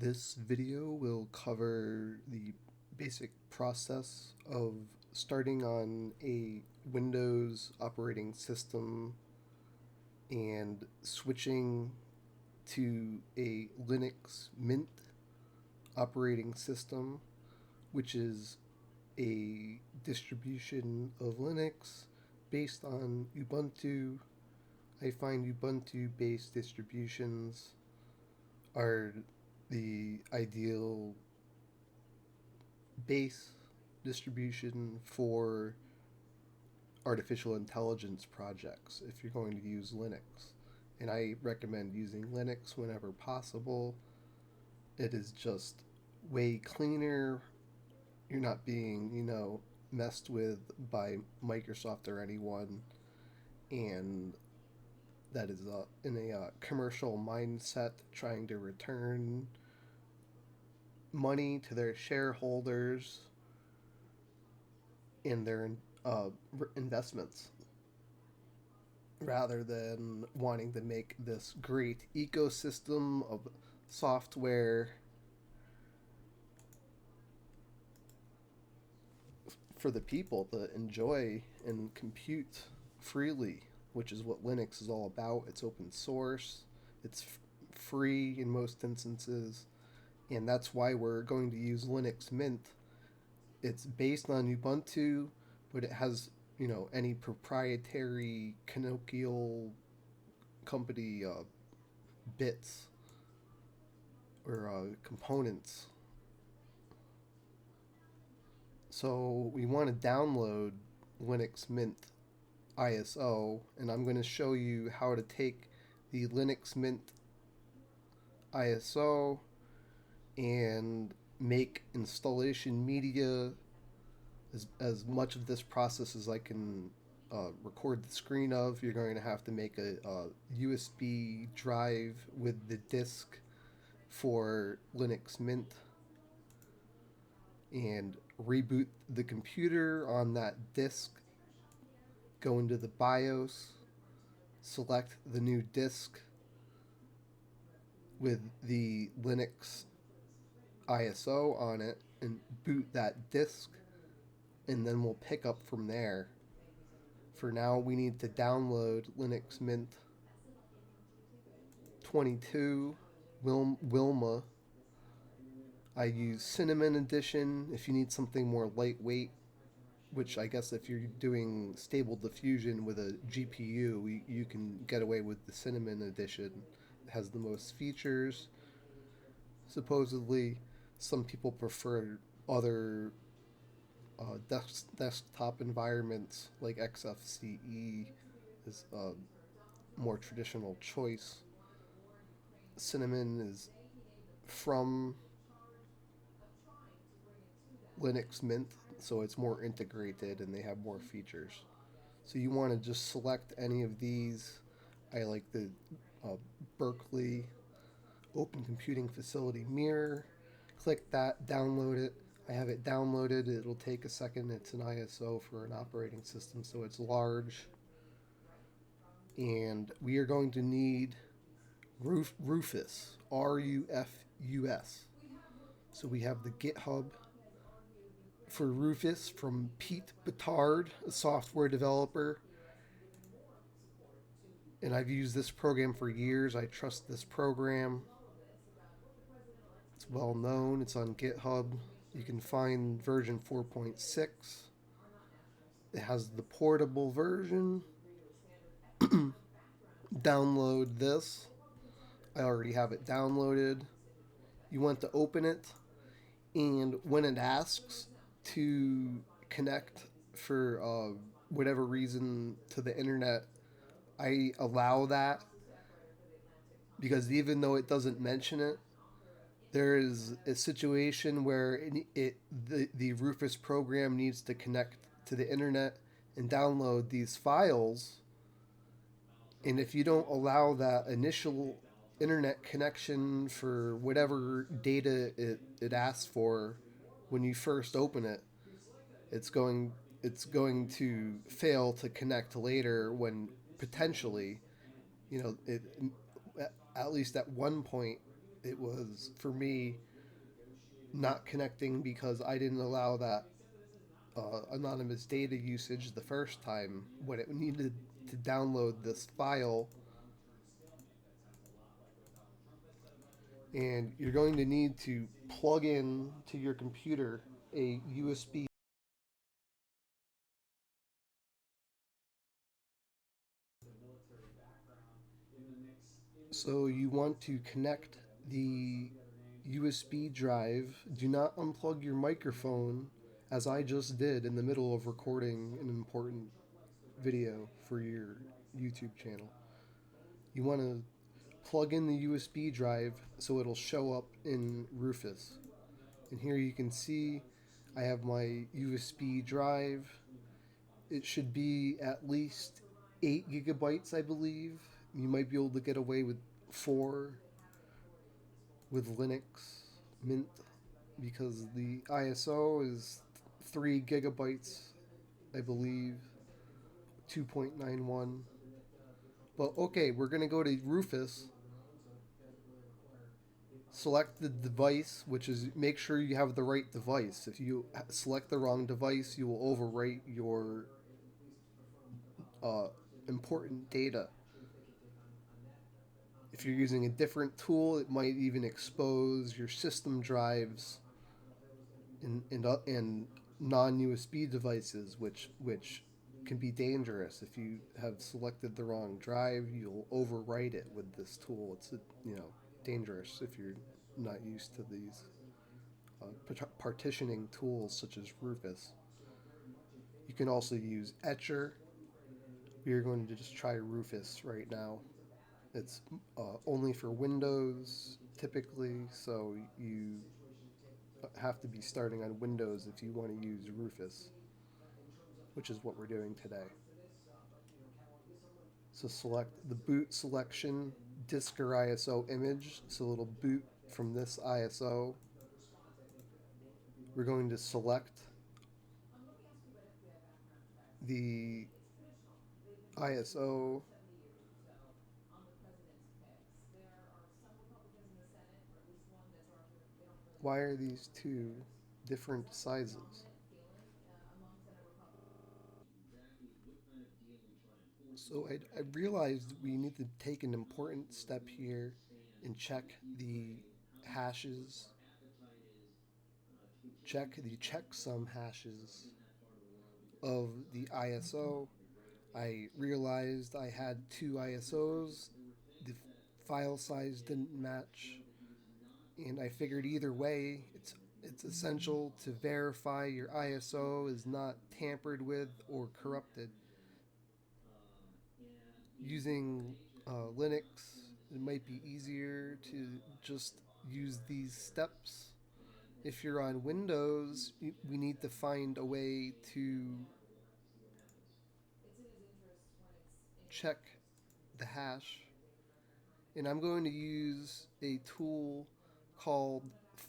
This video will cover the basic process of starting on a Windows operating system and switching to a Linux Mint operating system, which is a distribution of Linux based on Ubuntu. I find Ubuntu based distributions are the ideal base distribution for artificial intelligence projects if you're going to use Linux. And I recommend using Linux whenever possible. It is just way cleaner. You're not being, messed with by Microsoft or anyone. And that is in a commercial mindset trying to return money to their shareholders in their investments rather than wanting to make this great ecosystem of software for the people to enjoy and compute freely, which is what Linux is all about. It's open source, it's free in most instances, and that's why we're going to use Linux Mint. It's based on Ubuntu, but it has any proprietary canonical company bits or components. So we want to download Linux Mint ISO, and I'm going to show you how to take the Linux Mint ISO and make installation media as much of this process as I can record the screen of. You're going to have to make a USB drive with the disk for Linux Mint and reboot the computer on that disk. Go into the BIOS, select the new disk with the Linux ISO on it, and boot that disk, and then we'll pick up from there. For now, we need to download Linux Mint 22 Wilma. I use Cinnamon Edition if you need something more lightweight, which I guess if you're doing stable diffusion with a GPU, you can get away with the Cinnamon Edition. It has the most features. Supposedly, some people prefer other desktop environments like XFCE is a more traditional choice. Cinnamon is from Linux Mint, so it's more integrated and they have more features. So you want to just select any of these. I like the uh, Berkeley Open Computing Facility Mirror. Click that, download it. I have it downloaded. It'll take a second. It's an ISO for an operating system, so it's large. And we are going to need Rufus, Rufus. So we have the GitHub for Rufus from Pete Betard, a software developer. And I've used this program for years. I trust this program. It's well known. It's on GitHub. You can find version 4.6. It has the portable version. Download this. I already have it downloaded. You want to open it, and when it asks to connect for whatever reason to the internet, I allow that because even though it doesn't mention it, there is a situation where the Rufus program needs to connect to the internet and download these files. And if you don't allow that initial internet connection for whatever data it asks for when you first open it, it's going it's going to fail to connect later when potentially, it at least at one point It was for me not connecting because I didn't allow that anonymous data usage the first time when it needed to download this file. And you're going to need to plug in to your computer a USB. So you want to connect the USB drive. Do not unplug your microphone, as I just did in the middle of recording an important video for your YouTube channel. You want to plug in the USB drive so it'll show up in Rufus. And here you can see I have my USB drive. It should be at least 8 gigabytes, I believe. You might be able to get away with 4 with Linux Mint because the ISO is 3 gigabytes, I believe, 2.91. But okay, we're going to go to Rufus, select the device, which is make sure you have the right device. If you select the wrong device, you will overwrite your uh, important data. If you're using a different tool, it might even expose your system drives and non USB devices, which can be dangerous. If you have selected the wrong drive, you'll overwrite it with this tool. It's dangerous if you're not used to these partitioning tools such as Rufus. You can also use Etcher. We are going to just try Rufus right now. It's only for Windows typically, so you have to be starting on Windows if you want to use Rufus, which is what we're doing today. So select the boot selection, disk or ISO image, so it'll boot from this ISO. We're going to select the ISO. Why are these two different sizes? So I realized we need to take an important step here and check the hashes, check the checksum hashes of the ISO. I realized I had two ISOs. The file size didn't match, and I figured either way, it's essential to verify your ISO is not tampered with or corrupted. Using Linux, it might be easier to just use these steps. If you're on Windows, we need to find a way to check the hash. And I'm going to use a tool called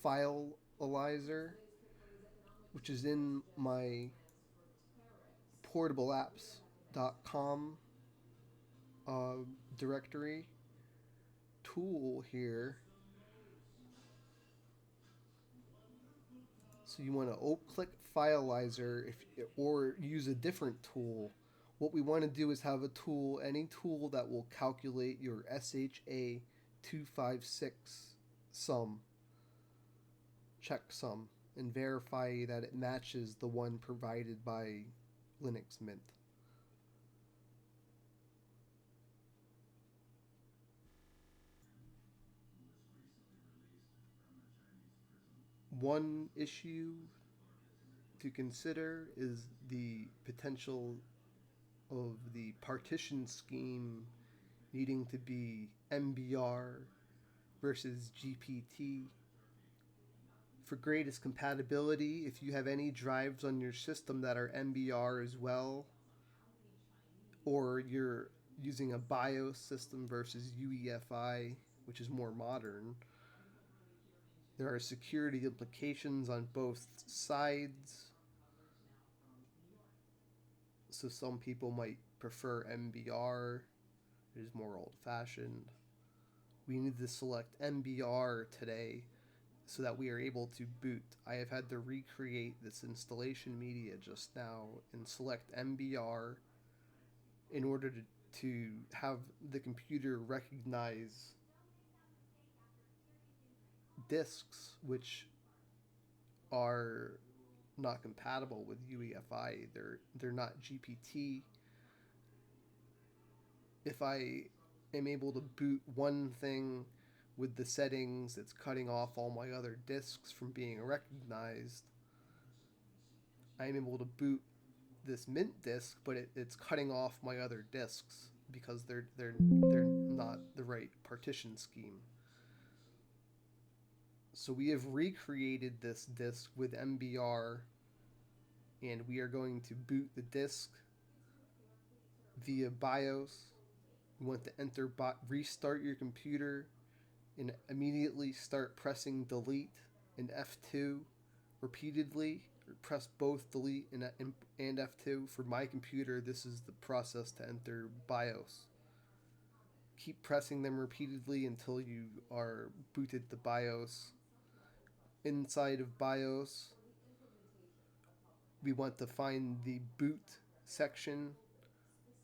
Filealyzer, which is in my portableapps.com uh, directory tool here. So you want to click Filealyzer or use a different tool. What we want to do is have a tool, any tool that will calculate your SHA 256 sum, checksum, and verify that it matches the one provided by Linux Mint. One issue to consider is the potential of the partition scheme needing to be MBR versus GPT. For greatest compatibility, if you have any drives on your system that are MBR as well, or you're using a BIOS system versus UEFI, which is more modern, there are security implications on both sides. So some people might prefer MBR, it is more old fashioned. We need to select MBR today so that we are able to boot. I have had to recreate this installation media just now and select MBR in order to have the computer recognize disks which are not compatible with UEFI. They're not GPT. If I am able to boot one thing with the settings, it's cutting off all my other disks from being recognized. I'm able to boot this Mint disk, but it's cutting off my other disks because they're not the right partition scheme. So we have recreated this disk with MBR, and we are going to boot the disk via BIOS. You want to restart your computer and immediately start pressing delete and F2 repeatedly. Press both delete and F2. For my computer, this is the process to enter BIOS. Keep pressing them repeatedly until you are booted to BIOS. Inside of BIOS, we want to find the boot section.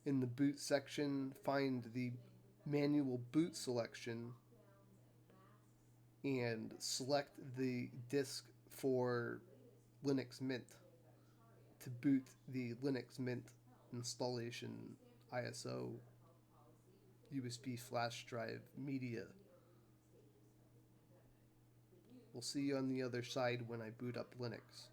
In the boot section, find the manual boot selection and select the disk for Linux Mint to boot the Linux Mint installation ISO USB flash drive media. We'll see you on the other side when I boot up Linux.